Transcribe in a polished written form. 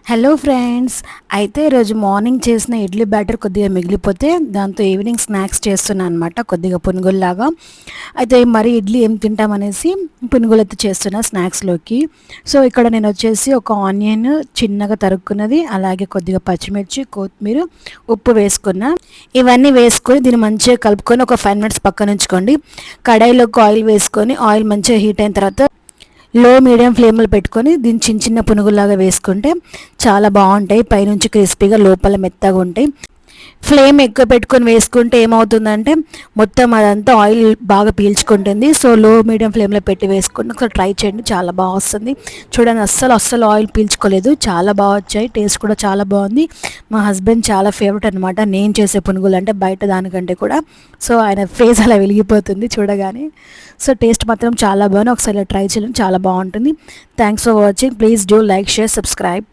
Hello friends. అయితే ఈరోజు morning చేసిన ఇడ్లీ బ్యాటర్ కొద్దిగా మిగిలిపోతే దాంతో ఈవినింగ్ స్నాక్స్ చేస్తున్నాను అనమాట, కొద్దిగా పునుగుల్లాగా. అయితే మరి ఇడ్లీ ఏం తింటామనేసి పునుగులు అయితే చేస్తున్నా స్నాక్స్లోకి. సో ఇక్కడ నేను వచ్చేసి ఒక ఆనియన్ చిన్నగా తరుక్కున్నది, అలాగే కొద్దిగా పచ్చిమిర్చి, కొత్తిమీర, ఉప్పు వేసుకున్నా. ఇవన్నీ వేసుకొని దీన్ని మంచిగా కలుపుకొని ఒక 5 minutes పక్కన ఉంచుకోండి. కడాయిలోకి ఆయిల్ వేసుకొని ఆయిల్ మంచిగా హీట్ అయిన తర్వాత లో మీడియం ఫ్లేమ్లో పెట్టుకొని దీన్ని చిన్న చిన్న పునుగులాగా వేసుకుంటే చాలా బాగుంటాయి. పైనుంచి క్రిస్పీగా లోపల మెత్తగా ఉంటాయి. ఫ్లేమ్ ఎక్కువ పెట్టుకొని వేసుకుంటే ఏమవుతుందంటే మొత్తం అదంతా ఆయిల్ బాగా పీల్చుకుంటుంది. సో లో మీడియం ఫ్లేమ్లో పెట్టి వేసుకుంటే ఒకసారి ట్రై చేయండి, చాలా బాగా వస్తుంది. చూడండి, అస్సలు ఆయిల్ పీల్చుకోలేదు, చాలా బాగా వచ్చాయి. టేస్ట్ కూడా చాలా బాగుంది. మా హస్బెండ్ చాలా ఫేవరెట్ అనమాట నేను చేసే పునుగులు అంటే, బయట దానికంటే కూడా. సో ఆయన ఫేస్ అలా వెలిగిపోతుంది చూడగానే. సో టేస్ట్ మాత్రం చాలా బాగుంది, ఒకసారి ట్రై చేయండి, చాలా బాగుంటుంది. Thanks for watching. Please do like, share, subscribe.